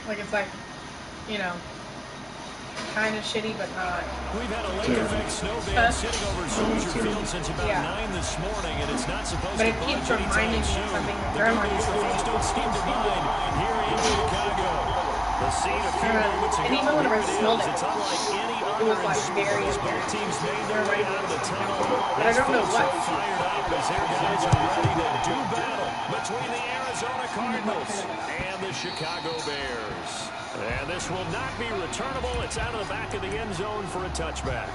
Like, it's like, you know, kind of shitty, but not. We've had a lake effect snow band sitting over Soldier Field since about 9 this morning, and it's not supposed to budge anytime soon. The good news, the folks don't seem to mind here in Chicago. The scene a few moments ago, even whenever I smelled it's unlike any other it was like very as both teams made their way out of the tunnel. But I don't know what. Fired up as their guys are ready to do battle between the Arizona Cardinals and the Chicago Bears. And this will not be returnable. It's out of the back of the end zone for a touchback.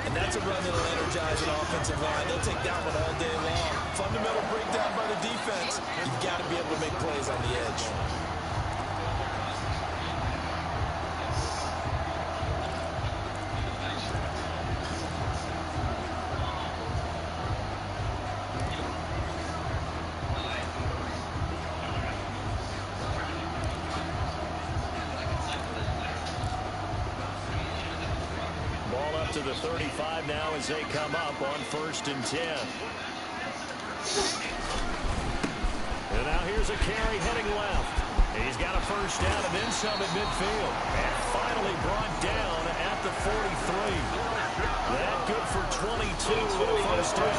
And that's a run that'll energize an offensive line. They'll take that one all day long. Fundamental breakdown by the defense. You've got to be able to make plays on the edge. To the 35 now as they come up on 1st and 10. And now here's a carry heading left. He's got a first down and then some at midfield. And finally brought down at the 43. That good for 22 with a first down.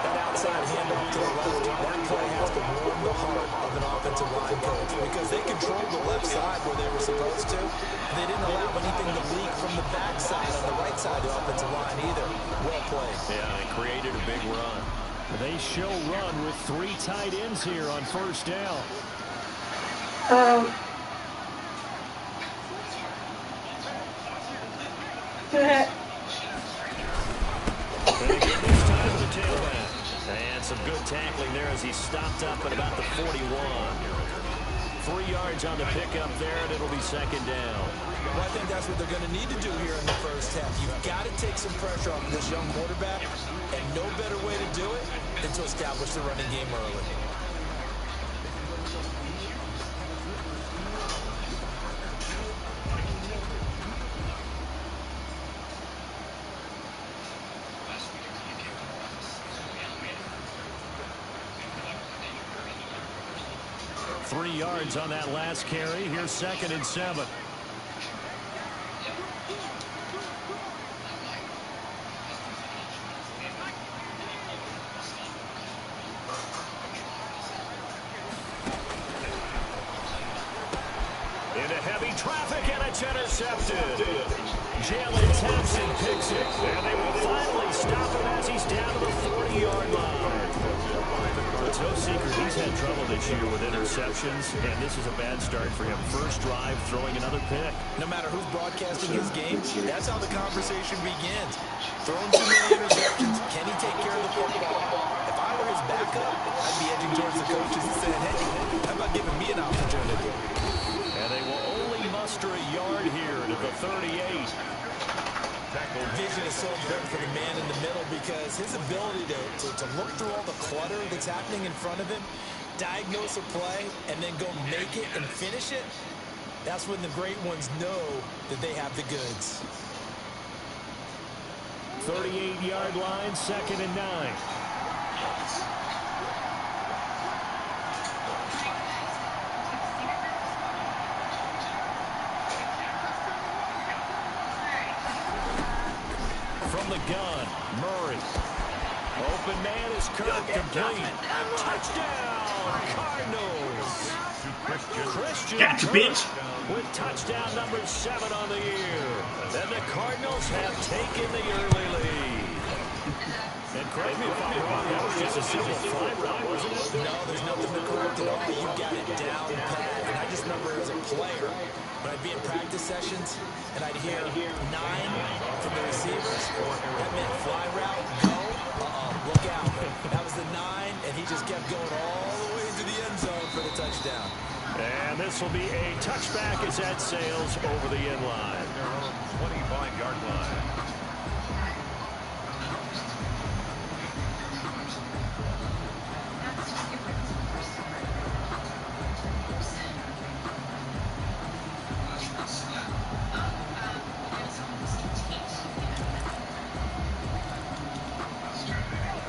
That outside handoff to the left, that play has to warm the heart of an offensive line coach because they controlled the left side where they were supposed to. They didn't allow anything to leak from the backside on the right side of the offensive line either. Well played. Yeah, they created a big run. They show run with 3 tight ends here on first down. And some good tackling there as he stopped up at about the 41. 3 yards on the pickup there, and it'll be second down. Well, I think that's what they're going to need to do here in the first half. You've got to take some pressure off of this young quarterback, and no better way to do it than to establish the running game early. Three yards on that last carry. Here's 2nd and 7. Into heavy traffic, and it's intercepted. Jalen Thompson picks it, and they will finally stop him as he's down to the 40-yard line. It's no secret he's had trouble this year with interceptions, and this is a bad start for him. First drive, throwing another pick. No matter who's broadcasting his game, that's how the conversation begins. Throwing too many interceptions. Can he take care of the football? If I were his backup, I'd be edging towards the coaches and saying, hey, how about giving me an opportunity? And they will only muster a yard here to the 38. Vision is so important for the man in the middle because his ability to look through all the clutter that's happening in front of him, diagnose a play, and then go make it and finish it, that's when the great ones know that they have the goods. 38-yard line, 2nd and 9. From the gun, Murray. Open man is Kirk, complete. Touchdown, Cardinals. Christian Gotcha, bitch. With touchdown number 7 on the year. And the Cardinals have taken the early lead. And correct me if I'm wrong, that was just a simple fly route, wasn't it? No, there's nothing to correct at all. You got it down pat. And I just remember as a player, when I'd be in practice sessions, and I'd hear 9 from the receivers, that meant fly route, go, look out. That was the 9. just kept going all the way into the end zone for the touchdown. And this will be a touchback as that sails over the end line. Their own 25-yard line.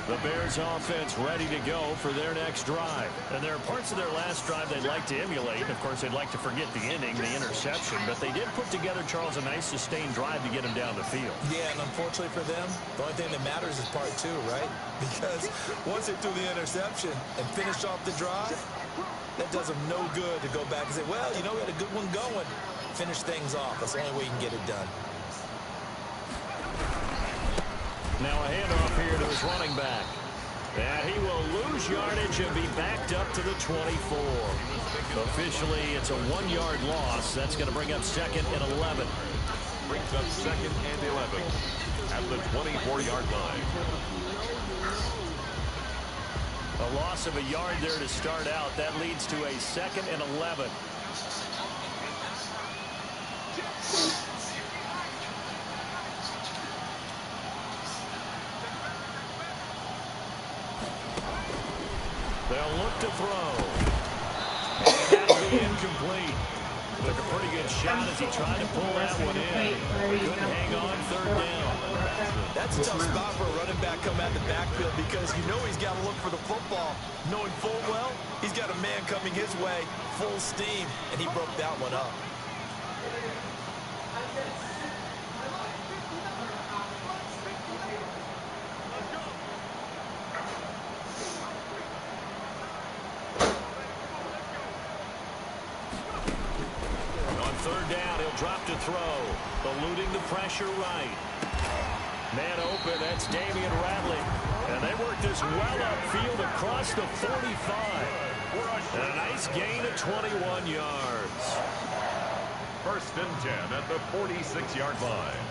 The Bears offense ready to go for their next drive. And there are parts of their last drive they'd like to emulate. Of course, they'd like to forget the inning, the interception. But they did put together, Charles, a nice sustained drive to get him down the field. Yeah, and unfortunately for them, the only thing that matters is part two, right? Because once they threw the interception and finished off the drive, that does them no good to go back and say, well, you know, we had a good one going. Finish things off. That's the only way you can get it done. Now a handoff here to his running back. And he will lose yardage and be backed up to the 24. Officially, it's a 1-yard loss. That's going to bring up 2nd and 11. Brings up 2nd and 11 at the 24-yard line. A loss of a yard there to start out. That leads to a 2nd and 11. They'll look to throw. And that'll be incomplete. Took a pretty good shot as he tried to pull that one in. Couldn't hang on 3rd down. That's a tough spot for a running back coming out of the backfield because you know he's got to look for the football, knowing full well he's got a man coming his way, full steam, and he broke that one up. On 3rd down, he'll drop to throw. Eluding the pressure right. Man open, that's Damian Radley. And they work this well upfield across the 45. And a nice gain of 21 yards. 1st and 10 at the 46-yard line.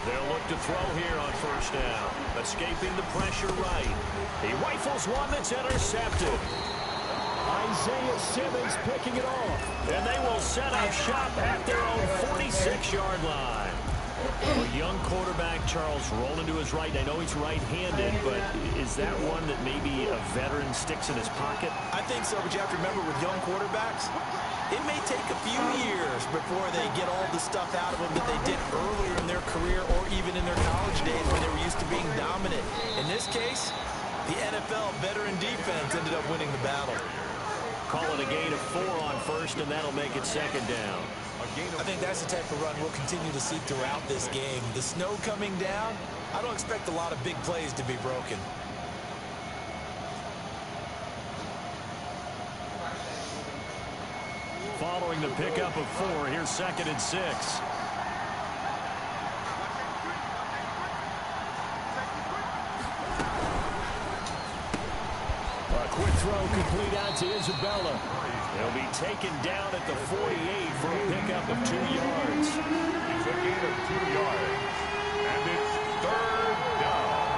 They'll look to throw here on 1st down. Escaping the pressure right. He rifles one that's intercepted. Isaiah Simmons picking it off. And they will set up shop at their own 46-yard line. A young quarterback, Charles, rolling to his right. I know he's right-handed, but is that one that maybe a veteran sticks in his pocket? I think so, but you have to remember with young quarterbacks, it may take a few years before they get all the stuff out of them that they did earlier in their career or even in their college days when they were used to being dominant. In this case, the NFL veteran defense ended up winning the battle. Call it a gain of 4 on 1st, and that'll make it 2nd down. I think that's the type of run we'll continue to see throughout this game. The snow coming down, I don't expect a lot of big plays to be broken. Following the pickup of 4, here's 2nd and 6. A quick throw complete out to Isabella. He'll be taken down at the 48 for a pickup of 2 yards. It's a gain of 2 yards. And it's 3rd down.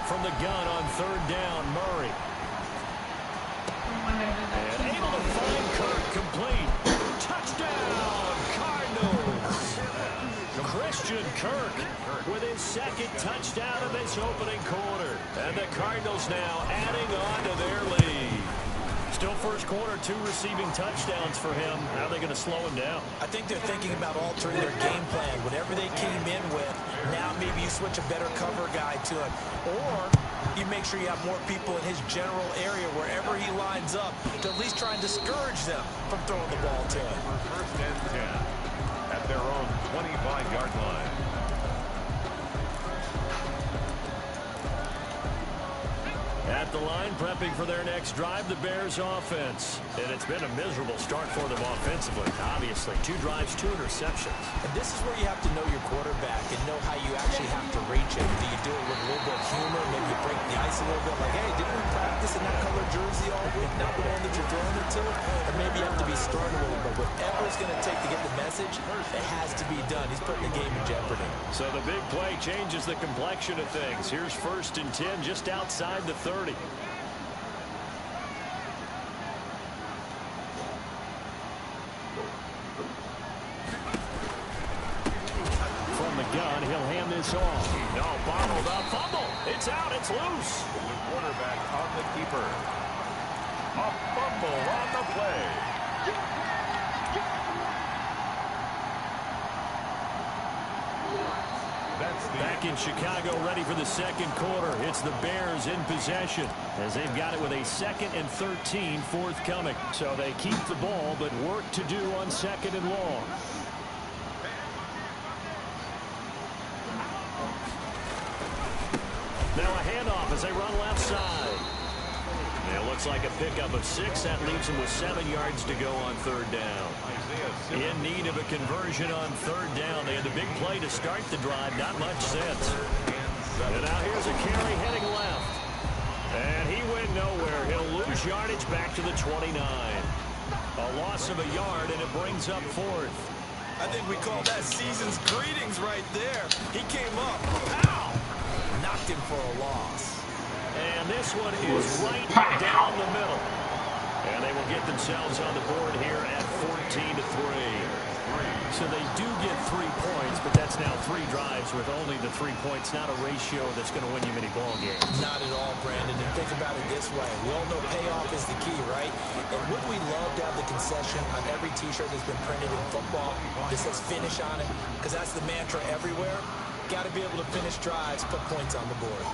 From the gun on 3rd down, Murray. And able to find Kirk complete. Touchdown, Cardinals. Christian Kirk with his 2nd touchdown of this opening quarter. And the Cardinals now adding on to their lead. Still first quarter, 2 receiving touchdowns for him. How are they going to slow him down? I think they're thinking about altering their game plan. Whatever they came in with, now maybe you switch a better cover guy to it. Or you make sure you have more people in his general area wherever he lines up to at least try and discourage them from throwing the ball to him. 1st and 10 at their own 25-yard line. At the line, prepping for their next drive, the Bears offense. And it's been a miserable start for them offensively, obviously. 2 drives, 2 interceptions. And this is where you have to know your quarterback and know how you actually have to reach him. Do you do it with a little bit of humor? Maybe you break the ice a little bit like, hey, didn't we practice in that color jersey all week? Now we're on the you're throwing it to, or maybe you have to be stern a little bit. Whatever it's going to take to get the message, it has to be done. He's putting the game in jeopardy. So the big play changes the complexion of things. Here's 1st and 10 just outside the 30. From the gun, he'll hand this off. No, bottled up, fumble. It's out, it's loose. The quarterback on the keeper. A fumble on the play. Back in Chicago, ready for the second quarter. It's the Bears in possession as they've got it with a 2nd and 13 forthcoming. So they keep the ball, but work to do on 2nd and long. Now a handoff as they run left side. It looks like a pickup of 6. That leaves them with 7 yards to go on 3rd down. In need of a conversion on 3rd down. They had the big play to start the drive. Not much sense. And now here's a carry heading left. And he went nowhere. He'll lose yardage back to the 29. A loss of a yard, and it brings up 4th. I think we call that season's greetings right there. He came up. Ow! Knocked him for a loss. And this one is right down the middle. And they will get themselves on the board here at 14-3. So they do get 3 points, but that's now 3 drives with only the 3 points. Not a ratio that's going to win you many ball games. Not at all, Brandon. And think about it this way. We all know payoff is the key, right? And wouldn't we love to have the concession on every T-shirt that's been printed in football that says finish on it? Because that's the mantra everywhere. Got to be able to finish drives, put points on the board.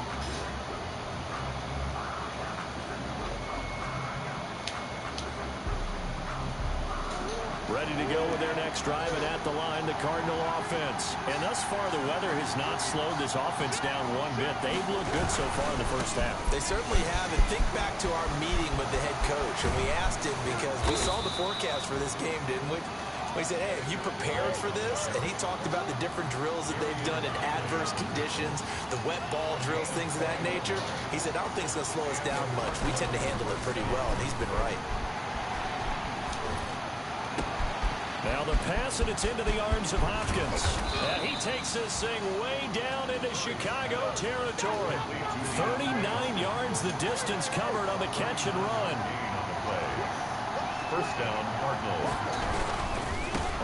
Ready to go with their next drive, and at the line, the Cardinal offense. And thus far, the weather has not slowed this offense down one bit. They've looked good so far in the first half. They certainly have. And think back to our meeting with the head coach, and we asked him because we saw the forecast for this game, didn't we? We said, hey, have you prepared for this? And he talked about the different drills that they've done in adverse conditions, the wet ball drills, things of that nature. He said, I don't think it's going to slow us down much. We tend to handle it pretty well, and he's been right. Now the pass, and it's into the arms of Hopkins. And he takes this thing way down into Chicago territory. 39 yards the distance covered on the catch and run. First down, Cardinals.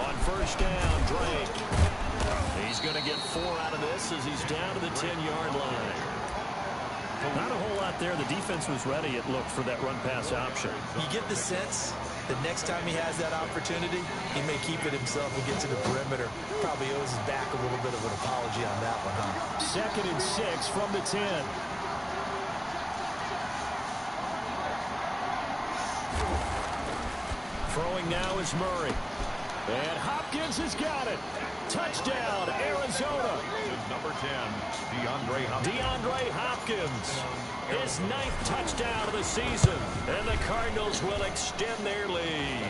On first down, Drake. He's going to get 4 out of this as he's down to the 10-yard line. Not a whole lot there. The defense was ready, it looked, for that run-pass option. You get the sense that next time he has that opportunity, he may keep it himself and get to the perimeter. Probably owes his back a little bit of an apology on that one, huh? 2nd and 6 from the 10. Throwing now is Murray. And Hopkins has got it. Touchdown, Arizona. Number 10, DeAndre Hopkins. His 9th touchdown of the season. And the Cardinals will extend their lead.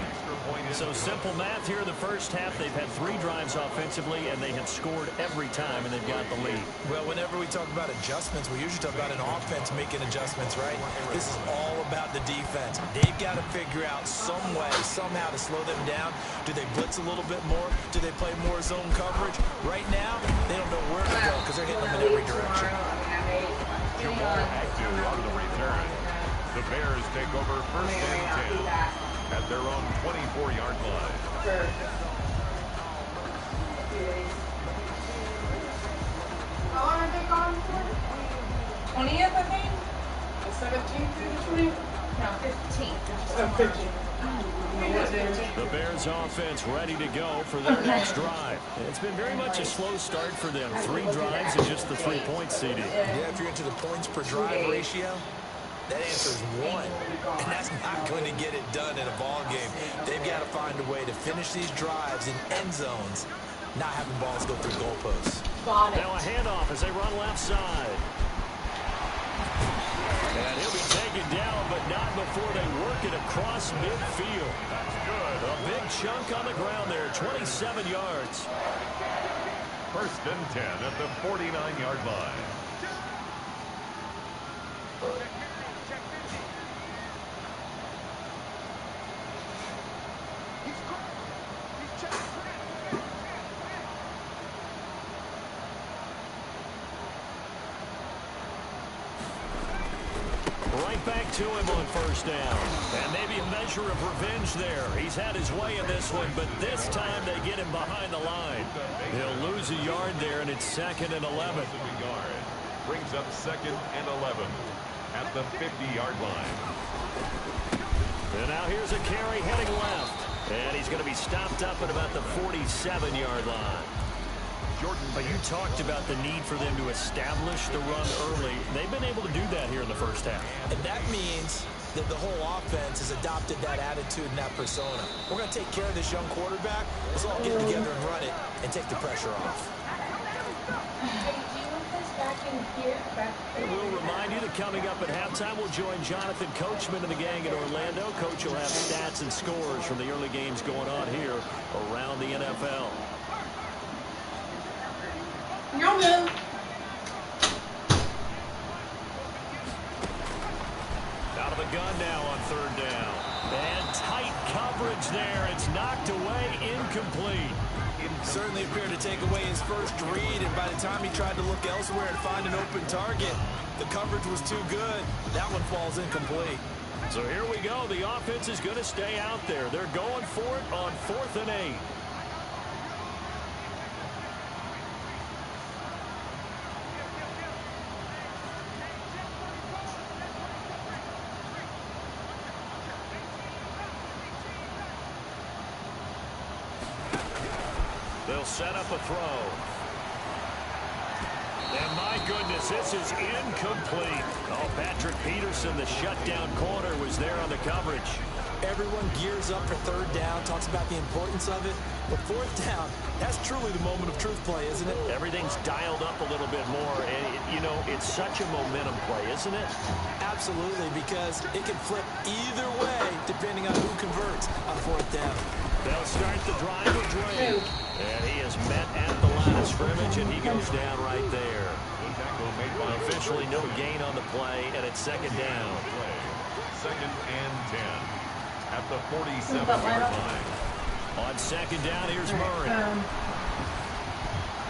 So simple math here in the first half. They've had 3 drives offensively, and they have scored every time, and they've got the lead. Well, whenever we talk about adjustments, we usually talk about an offense making adjustments, right? This is all about the defense. They've got to figure out some way, somehow to slow them down. Do they blitz a little bit more? Do they play more zone coverage? Right now, they don't know where to go because they're hitting them in every direction. Jamal Agnew on the return. The Bears take over first and 10 at their own 24-yard line. How long have they gone for? 20th, I think? The 17th through the 20th? No, 15th. Oh, 15th. The Bears offense ready to go for their next drive. It's been very much a slow start for them. 3 drives and just the 3 points, CD. Yeah, if you're into the points per drive ratio, that answer is 1. And that's not going to get it done in a ball game. They've got to find a way to finish these drives in end zones, not having balls go through goalposts. Now a handoff as they run left side. And he'll be taken down, but not before they work it across midfield. That's good. A big chunk on the ground there, 27 yards. First and 10 at the 49-yard line. back to him on first down. And maybe a measure of revenge there. He's had his way in this one, but this time they get him behind the line. He'll lose a yard there, and it's 2nd and 11. Brings up 2nd and 11 at the 50-yard line. And now here's a carry heading left. And he's going to be stopped up at about the 47-yard line. But you talked about the need for them to establish the run early. They've been able to do that here in the first half. And that means that the whole offense has adopted that attitude and that persona. We're going to take care of this young quarterback. Let's all get together and run it and take the pressure off. We'll remind you that coming up at halftime, we'll join Jonathan Coachman and the gang in Orlando. Coach will have stats and scores from the early games going on here around the NFL. You're good. Out of the gun now on 3rd down. And tight coverage there. It's knocked away, incomplete. Certainly appeared to take away his first read, and by the time he tried to look elsewhere and find an open target, the coverage was too good. That one falls incomplete. So here we go. The offense is going to stay out there. They're going for it on 4th and 8. They'll set up a throw. And my goodness, this is incomplete. Oh, Patrick Peterson, the shutdown corner, was there on the coverage. Everyone gears up for 3rd down, talks about the importance of it. But 4th down, that's truly the moment of truth play, isn't it? Everything's dialed up a little bit more. And, you know, it's such a momentum play, isn't it? Absolutely, because it can flip either way depending on who converts on 4th down. They'll start the drive with Drake. And he is met at the line of scrimmage, and he goes down right there. Officially no gain on the play, and it's 2nd down. 2nd and 10 at the 47-yard line. On 2nd down, here's Murray.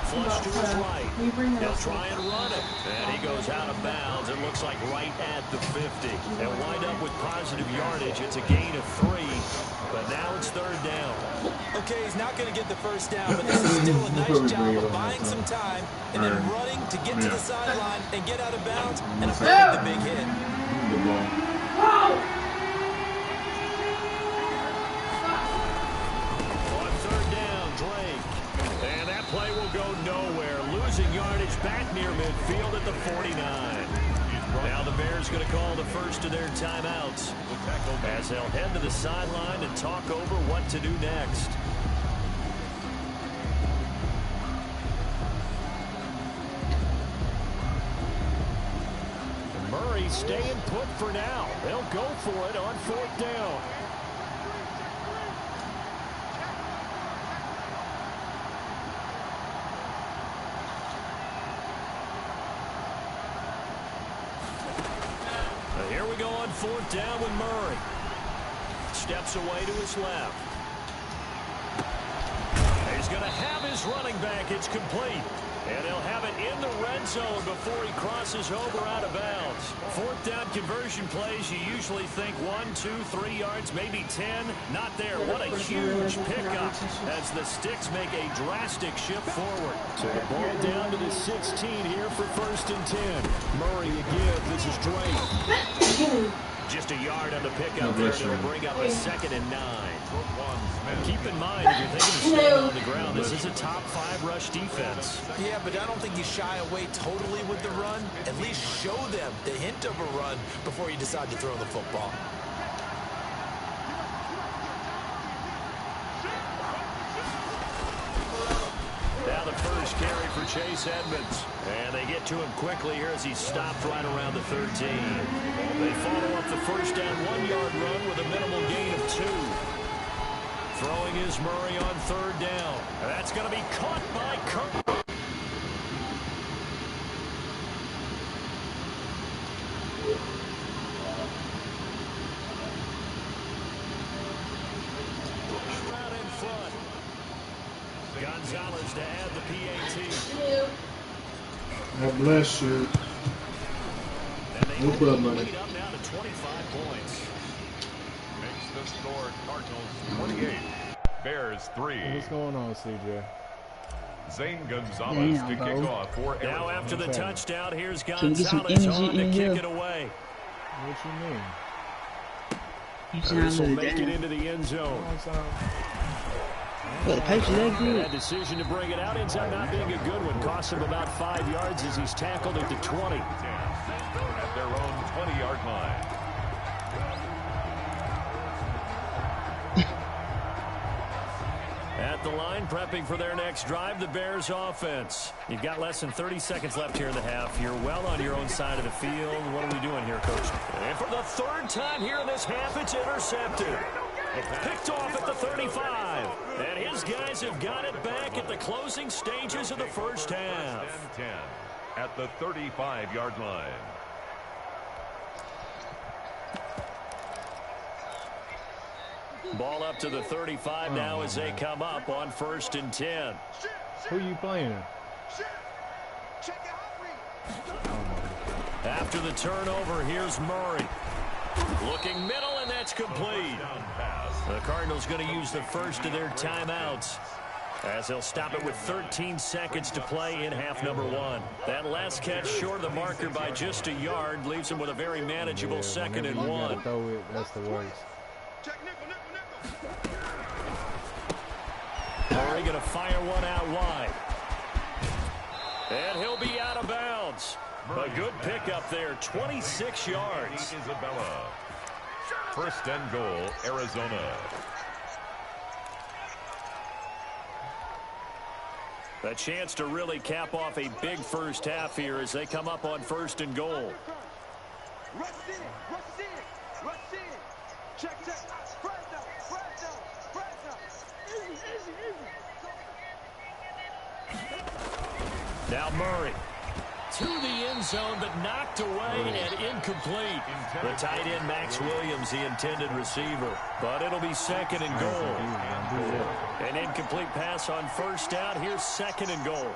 Flush to his right. He'll try and run it. And he goes out of bounds. It looks like right at the 50. And wind up with positive yardage. It's a gain of 3. But now it's 3rd down. Okay, he's not going to get the first down, but this is still a nice job of buying some time and then running to get to the sideline and get out of bounds and avoid the big hit. On 3rd down, Drake. And that play will go nowhere. Losing yardage back near midfield at the 49. Now the Bears going to call the first of their timeouts as they'll head to the sideline and talk over what to do next. Murray staying put for now. They'll go for it on 4th down. Here we go on 4th down with Murray. Steps away to his left. He's going to have his running back. It's complete. And he'll have it in the red zone before he crosses over out of bounds. 4th down conversion plays, you usually think 1, 2, 3 yards, maybe 10. Not there. What a huge pickup as the Sticks make a drastic shift forward. So the ball down to the 16 here for 1st and 10. Murray again. This is Drake. Just a yard on the pickup there. It'll bring up a 2nd and 9. Keep in mind, if you're thinking of staying on the ground, this is a top 5 rush defense. Yeah, but I don't think you shy away totally with the run. At least show them the hint of a run before you decide to throw the football. Now the first carry for Chase Edmonds. And they get to him quickly here as he's stopped right around the 13. They follow up the first down 1-yard run with a minimal gain of 2. Throwing is Murray on 3rd down. That's going to be caught by Kirk. Out in front. Gonzalez to add the PAT. God bless you. And they No problem, lead up now to 24 the score, Cardinals 28, Bears 3. What's going on, CJ? Zane Gonzalez to kick off for Arizona. Now after the touchdown, here's Can we get some Gonzalez energy on to in kick here? it away. What you mean? You This will sound make it good. into the end zone. Well, the Patriots that And good. that decision to bring it out ends up not being a good one. Cost him about 5 yards as he's tackled into 20. At their own 20-yard line. At the line, prepping for their next drive, the Bears offense. You've got less than 30 seconds left here in the half. You're well on your own side of the field. What are we doing here, Coach? And for the third time here in this half, it's intercepted. Picked off at the 35. And his guys have got it back at the closing stages of the first half. 10 at the 35-yard line. Ball up to the 35 now as they come up on 1st and 10. Who you playing? After the turnover, here's Murray. Looking middle, and that's complete. The Cardinals going to use the first of their timeouts as they'll stop it with 13 seconds to play in half number 1. That last catch short of the marker by just a yard leaves them with a very manageable 2nd and 1. Throw it, that's the worst. Murray going to fire one out wide. And he'll be out of bounds. A good pickup there, 26 yards. Isabella. 1st and goal, Arizona. A chance to really cap off a big first half here as they come up on 1st and goal. Rush in, rush in, rush in. Check, check. Spread down, spread down, spread down. Easy, easy, easy. Now Murray to the end zone, but knocked away and incomplete. The tight end, Max Williams, the intended receiver. But it'll be 2nd and goal. An incomplete pass on 1st down. Here's 2nd and goal.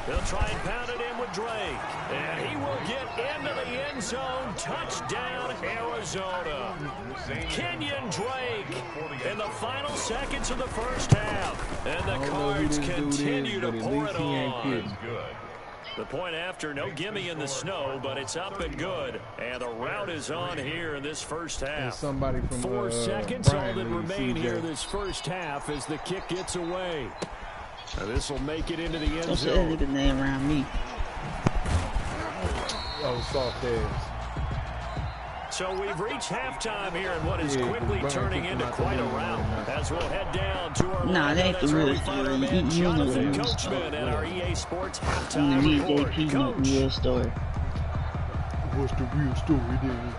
They'll try and pound it in with Drake. And he will get into the end zone. Touchdown, Arizona. Kenyon Drake in the final seconds of the first half. And the Cards continue to pour it on. The point after, no gimme in the snow, but it's up and good. And the route is on here in this first half. Somebody from 4 seconds, all that remain here this first half as the kick gets away. Now this will make it into the end Don't say zone. that nigga name around me. Oh, soft ass. So we've reached halftime here in what is quickly turning into quite a rout. As we'll head down to our Nah, that ain't the real story. You know the Jonathan real Coachman story. at our EA Sports I'm halftime the real report. JP, not the real story. What's the real story then?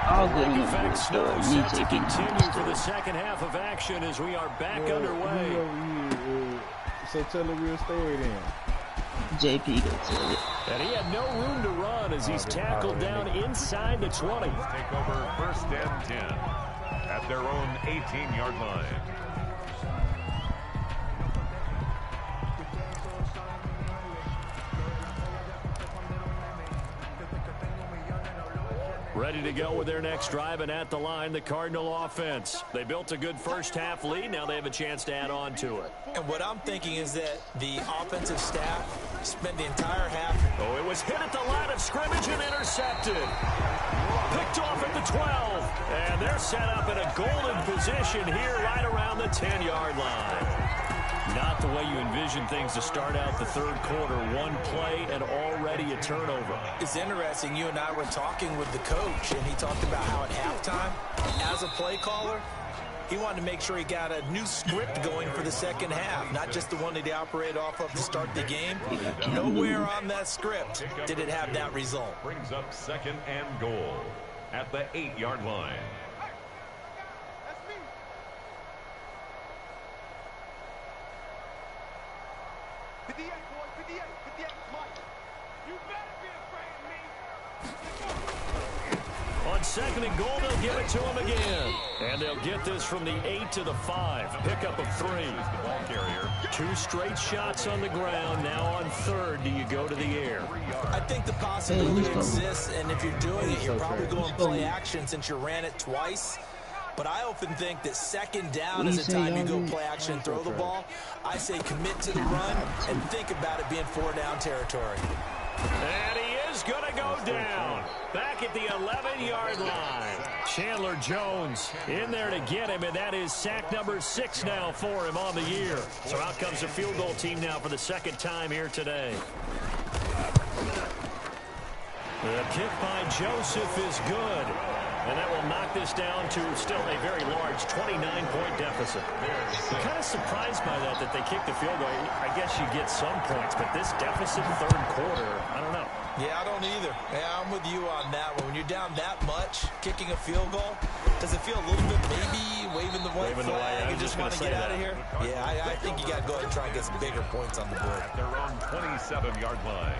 All good in the In fact, real snow story. Me set to JP, not the continue for the story. second half of action as we are back underway. So tell the real story then. JP go tell it. And he had no room to run as he's tackled down inside the 20. Take over 1st and 10 at their own 18-yard line. Ready to go with their next drive, and at the line, the Cardinal offense. They built a good first half lead. Now they have a chance to add on to it. And what I'm thinking is that the offensive staff spent the entire half. Oh, it was hit at the line of scrimmage and intercepted. Picked off at the 12. And they're set up in a golden position here right around the 10-yard line. Not the way you envision things to start out the third quarter. One play and already a turnover. It's interesting. You and I were talking with the coach, and he talked about how at halftime, as a play caller, he wanted to make sure he got a new script going for the second half, not just the one that he operated off of to start the game. Nowhere on that script did it have that result. Brings up 2nd and goal at the 8-yard line. On 2nd and goal, they'll give it to him again. And they'll get this from the 8 to the 5. Pickup of 3. The ball carrier. 2 straight shots on the ground. Now on 3rd, do you go to the air? I think the possibility exists, and if you're doing it, you're probably going play action since you ran it twice. But I often think that 2nd down is the time you go play action and throw the ball. I say commit to the run and think about it being 4-down territory. And he is going to go down. Back at the 11-yard line. Chandler Jones in there to get him, and that is sack number 6 now for him on the year. So out comes the field goal team now for the 2nd time here today. The kick by Joseph is good. And that will knock this down to still a very large 29-point deficit. I'm kind of surprised by that they kicked the field goal. I guess you get some points, but this deficit 3rd quarter, I don't know. Yeah, I don't either. Yeah, I'm with you on that one. When you're down that much, kicking a field goal, does it feel a little bit maybe waving the white flag and just want to get out of here? Yeah, I think you got to go ahead and try and get some bigger points on the board. At their own 27-yard line.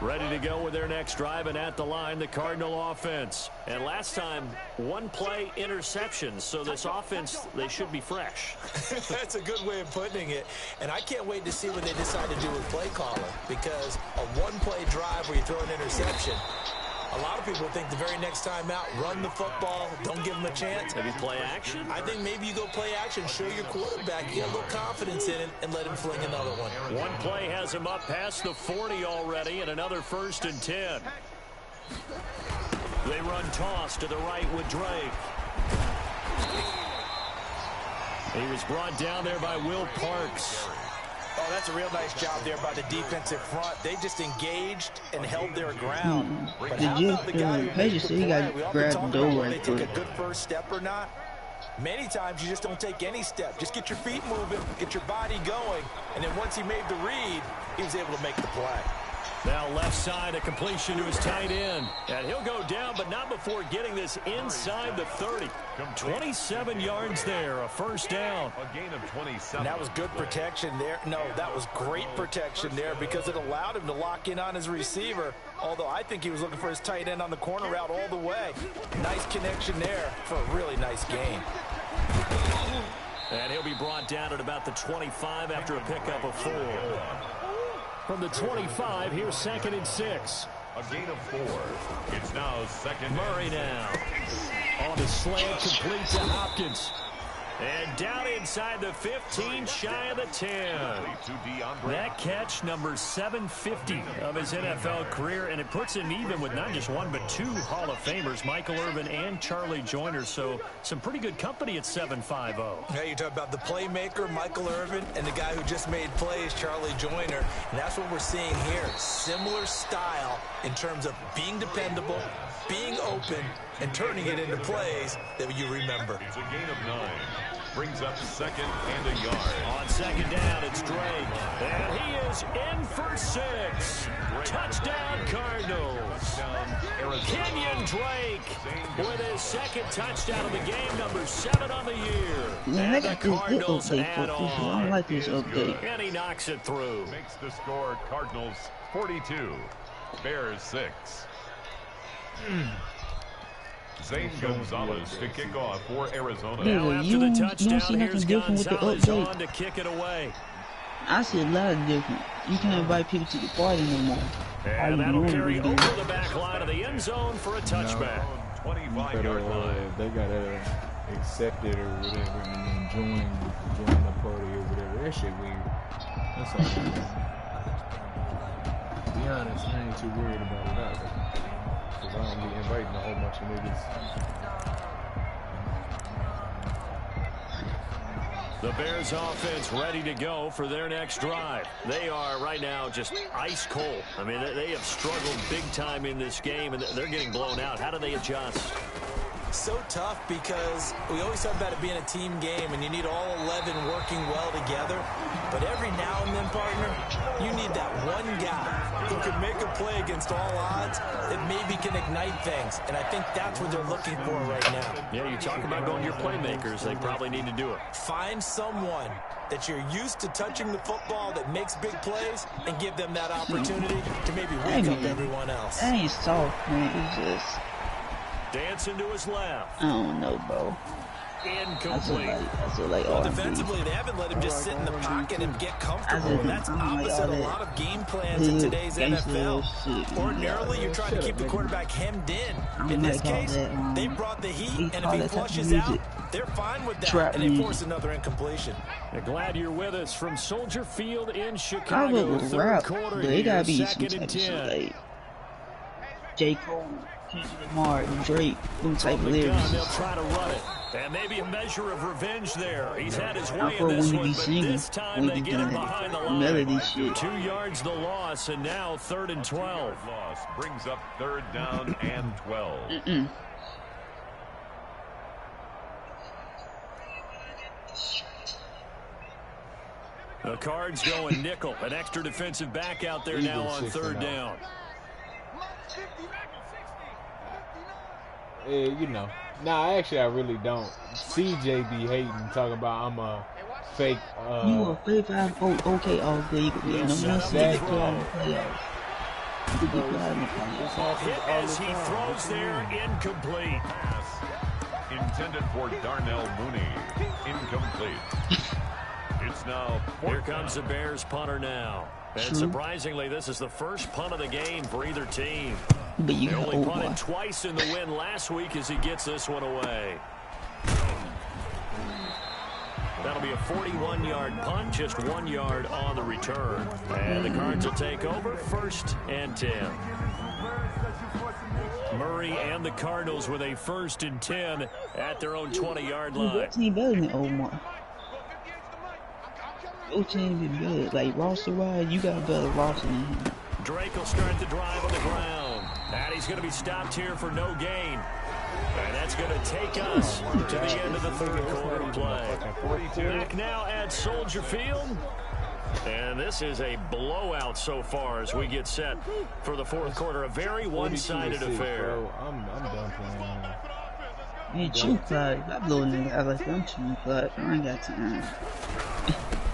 Ready to go with their next drive, and at the line, the Cardinal offense. And last time, 1-play interception, so this offense, they should be fresh. That's a good way of putting it. And I can't wait to see what they decide to do with play calling, because a 1-play drive where you throw an interception, a lot of people think the very next time out, run the football, don't give them a chance. Maybe play action? I think maybe you go play action, show your quarterback, you get a little confidence in it, and let him fling another one. 1 play has him up past the 40 already, and another 1st and 10. They run toss to the right with Drake. He was brought down there by Will Parks. Oh, that's a real nice job there by the defensive front. They just engaged and held their ground. But how about the guy who made the play? We often talk about whether they took a good first step or not. Many times you just don't take any step. Just get your feet moving, get your body going, and then once he made the read, he was able to make the play. Now left side, a completion to his tight end. And he'll go down, but not before getting this inside the 30. 27 yards there, a 1st down. A gain of 27. That was good protection there. No, that was great protection there because it allowed him to lock in on his receiver. Although I think he was looking for his tight end on the corner route all the way. Nice connection there for a really nice gain. And he'll be brought down at about the 25 after a pickup of 4. From the 25, here's 2nd and 6. A gain of 4. It's now 2nd. Murray now. On the slant, complete to Hopkins. And down inside the 15, shy of the 10. That catch, number 750 of his NFL career, and it puts him even with not just 1 but 2 Hall of Famers, Michael Irvin and Charlie Joyner. So some pretty good company at 7.50. Yeah, you talk about the playmaker, Michael Irvin, and the guy who just made plays, Charlie Joyner. And that's what we're seeing here. Similar style in terms of being dependable, being open, and turning it into plays that you remember. It's a gain of 9. Brings up 2nd and a yard. On 2nd down, it's Drake. And he is in for 6. Touchdown, Cardinals. Kenyon Drake with his 2nd touchdown of the game, number 7 on the year. Yeah, and the Cardinals add on. I don't like this update. And he knocks it through. Makes the score Cardinals 42. Bears 6. Zane Gonzalez to kick off for Arizona. Now after the touchdown, here's Gonzalez on to kick it away. I see a lot of different. You can't invite people to the party no more. And that'll carry over the back line of the end zone for a touchback. 25-yard line. They got to accept it or whatever and then join the party or whatever. That shit weird. That's all. To be honest, I ain't too worried about it either. Because I don't be inviting a whole bunch of niggas. The Bears offense ready to go for their next drive. They are right now just ice cold. I mean, they have struggled big time in this game, and they're getting blown out. How do they adjust? So tough because we always talk about it being a team game and you need all 11 working well together. But every now and then, partner, you need that one guy who can make a play against all odds that maybe can ignite things. And I think that's what they're looking for right now. Yeah, you talk about going to your playmakers. They probably need to do it. Find someone that you're used to touching the football that makes big plays and give them that opportunity to maybe wake up everyone else. That ain't soft, man. It's just... Dancing to his left. I don't know, bro. Incomplete. I feel like Well, defensively, they haven't let him just sit in the pocket and get comfortable. And that's opposite a lot of game plans in today's NFL. Ordinarily, you're trying to keep the quarterback hemmed in. In this case, they brought the heat, and if he flushes out, they're fine with that, and they force another incompletion. Glad you're with us from Soldier Field in Chicago. Third quarter, they gotta be some type of shit like J. Cole, Kendrick Lamar, and Drake, them type of lyrics. They'll try to run it. And maybe a measure of revenge there. He's had his way in this one, but this time they get him behind the line. 2 yards the loss, and now 3rd and 12. Loss brings up 3rd down and 12. The Cards going nickel. An extra defensive back out there now on 3rd down. You know. Nah, actually, I really don't. CJ be hating, talking about I'm a fake. You a fake okay, all good. You could be no more Hit as he throws there, incomplete. Pass intended for Darnell Mooney. Incomplete. It's now. Here comes the Bears punter now. And surprisingly, this is the first punt of the game for either team. But you they only punted twice in the win last week as he gets this one away. That'll be a 41-yard punt, just 1 yard on the return. And the Cards will take over 1st and 10. Murray and the Cardinals with a 1st and 10 at their own 20-yard line. That team better than Omar. Your team is good. Like, roster-wise, you got a better roster than him. Drake will start the drive on the ground. And he's going to be stopped here for no gain. And that's going to take us to the end of the 3rd quarter play. Back now at Soldier Field. And this is a blowout so far as we get set for the 4th quarter. A very one-sided affair. I'm done playing. Man, chew cloud. I blow a nigga out like I'm chew cloud. I ain't got time.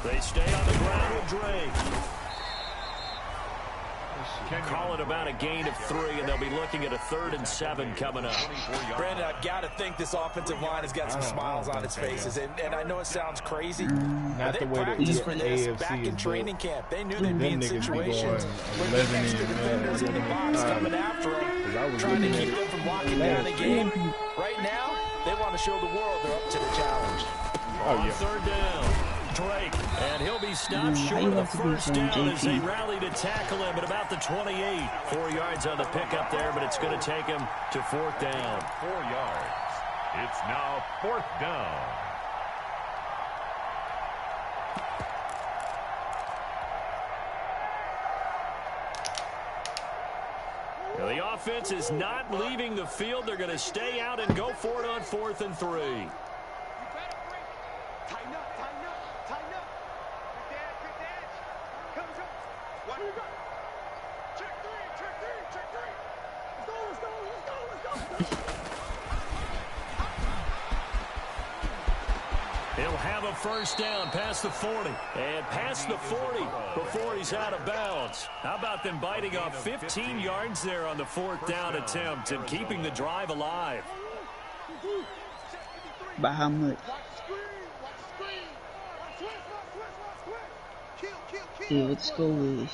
They stay on the ground with Drake. Call it about a gain of 3, and they'll be looking at a 3rd and 7 coming up. Brandon, I've got to think this offensive line has got some smiles on its faces, and I know it sounds crazy. Not the way practiced for this back in training camp. They knew they'd be in situations where the extra defenders in the box coming after them, trying to keep them from locking down a game. Right now, they want to show the world they're up to the challenge. On 3rd down. Drake, and he'll be stopped short of the 1st down as they rally to tackle him at about the 28. 4 yards on the pickup there, but it's going to take him to 4th down. 4 yards. It's now 4th down. Now the offense is not leaving the field. They're going to stay out and go for it on 4th and 3. He'll have a 1st down past the 40. And past the 40 before he's out of bounds. How about them biting off 15 yards there on the 4th down attempt and keeping the drive alive? By how much? Yeah, what the score is.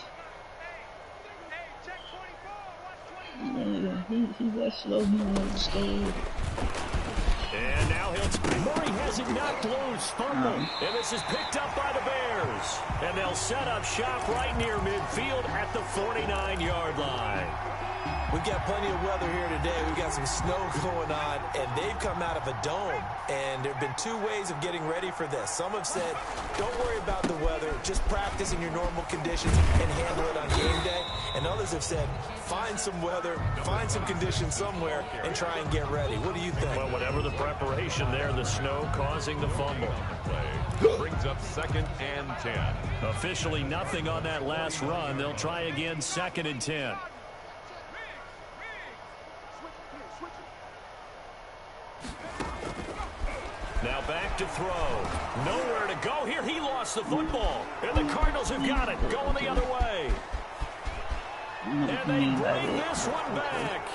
Yeah, he was slow. He know what the score is. And now Murray has it knocked loose. Fumble. And this is picked up by the Bears. And they'll set up shop right near midfield at the 49-yard line. We've got plenty of weather here today. We've got some snow going on, and they've come out of a dome. And there have been 2 ways of getting ready for this. Some have said, don't worry about the weather. Just practice in your normal conditions and handle it on game day. And others have said, find some weather, find some conditions somewhere, and try and get ready. What do you think? Well, whatever the preparation, there, the snow causing the fumble. Brings up 2nd and 10. Officially nothing on that last run. They'll try again 2nd and 10. Now back to throw. Nowhere to go here. He lost the football. And the Cardinals have got it. Going the other way. And they bring this one back.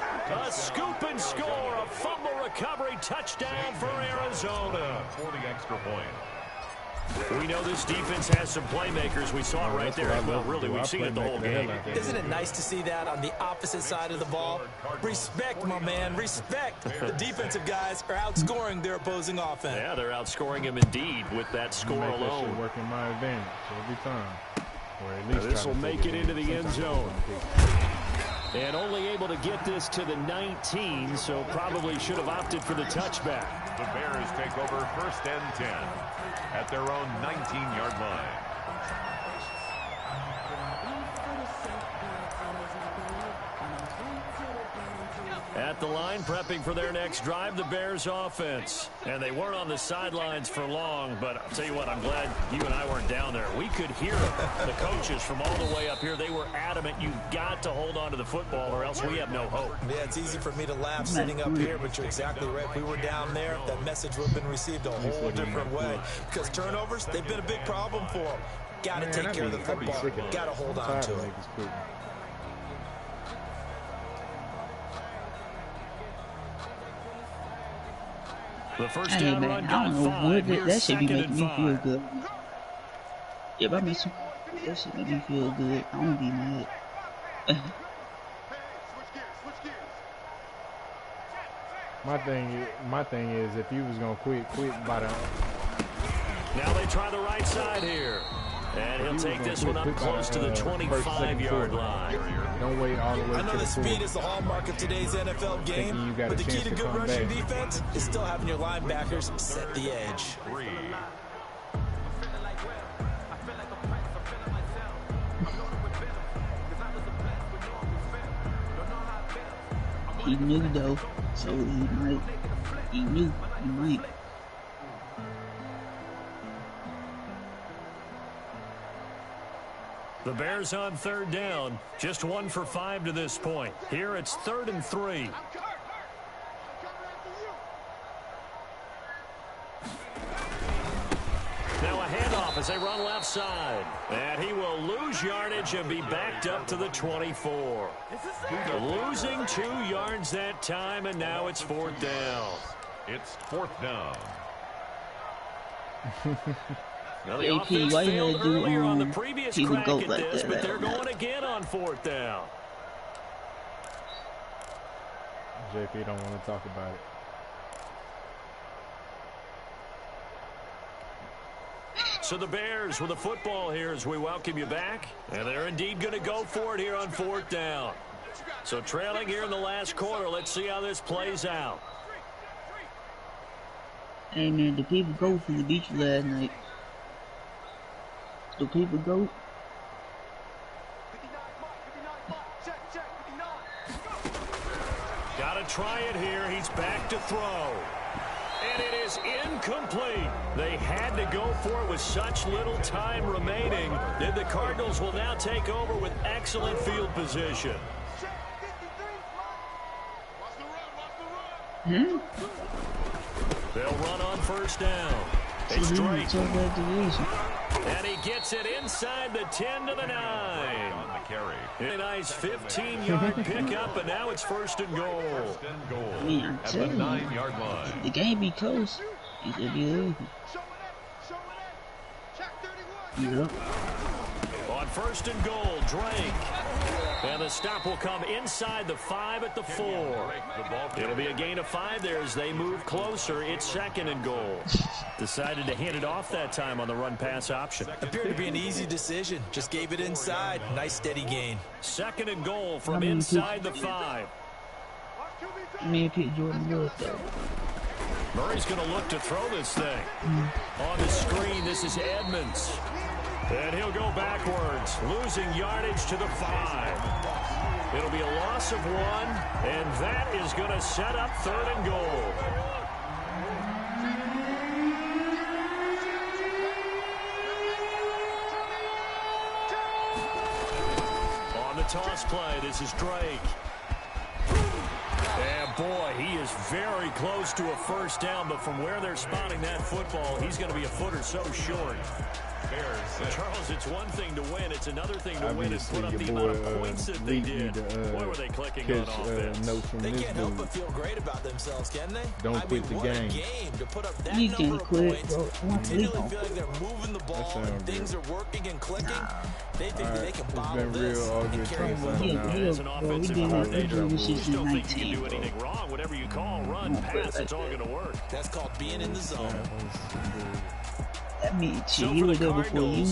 A scoop and score. A fumble recovery touchdown for Arizona. For the extra point. We know this defense has some playmakers. We saw it right there. Well, really, we've seen it the whole game. Isn't it nice to see that on the opposite side of the ball? Respect, my man, respect. The defensive guys are outscoring their opposing offense. Yeah, they're outscoring them indeed with that score alone. That work in my advantage every time. Or at least this will make it into the end zone. And only able to get this to the 19, so probably should have opted for the touchback. The Bears take over 1st and 10 at their own 19-yard line. At the line, prepping for their next drive, the Bears offense. And they weren't on the sidelines for long, but I'll tell you what, I'm glad you and I weren't down there. We could hear the coaches from all the way up here. They were adamant, you've got to hold on to the football or else we have no hope. Yeah, it's easy for me to laugh sitting up here, but you're exactly right. If we were down there, that message would have been received a whole different way. Because turnovers, they've been a big problem for them. Got to take care of the football. Got to hold on to it. The first down run got 5. That should be making me feel good. If I miss him, that should make me feel good. I won't be mad. My thing is, if you was gonna quit by the. Now they try the right side here. And he'll take this one up close to the 25-yard line. Don't wait all the way to the 40. I know the speed is the hallmark of today's NFL game, but the key to good rushing defense is still having your linebackers set the edge. He knew though, so he might. He knew he might. The Bears on 3rd down, just 1 for 5 to this point. Here it's 3rd and 3. Now a handoff as they run left side. And he will lose yardage and be backed up to the 24. Losing 2 yards that time, and now it's 4th down. It's 4th down. Now the offense failed earlier on the previous crack at this, but they're going again on 4th down. JP don't want to talk about it. So the Bears with the football here as we welcome you back. And they're indeed going to go for it here on 4th down. So trailing here in the last quarter, let's see how this plays out. Hey man, the people go for the beach last night. Do people go? Gotta try it here. He's back to throw. And it is incomplete. They had to go for it with such little time remaining. Then the Cardinals will now take over with excellent field position. They'll run on 1st down. It's Drake. And he gets it inside the 10 to the 9. On the carry. A nice 15-yard pickup, and now it's 1st and goal. First and goal Man, at the 9-yard line. The game be close. It should be over. Yep. On 1st and goal, Drake. And the stop will come inside the 5 at the 4. It'll be a gain of 5 there as they move closer. It's 2nd and goal. Decided to hand it off that time on the run-pass option. Appeared to be an easy decision. Just gave it inside. Nice steady gain. 2nd and goal from inside the 5. I mean, pick Jordan Love though. Murray's going to look to throw this thing. On the screen, this is Edmonds. And he'll go backwards, losing yardage to the 5. It'll be a loss of 1, and that is going to set up 3rd and goal. the toss play. This is Drake. And boy, he is very close to a first down, but from where they're spotting that football, he's going to be a foot or so short. Charles, it's one thing to win. It's another thing to win and put up the amount of points that they did. Boy, were they clicking on offense. They can't help but feel great about themselves, can they? Don't quit the game. To put up that You number can't of quit, points, bro. they really feel like they're moving the ball and things are working and clicking. They think they can bottle this and carry it forward. As an offensive coordinator, you just don't think you can do anything wrong. Whatever you call, run, pass, it's all going to work. That's called being in the zone. That means he was there before you.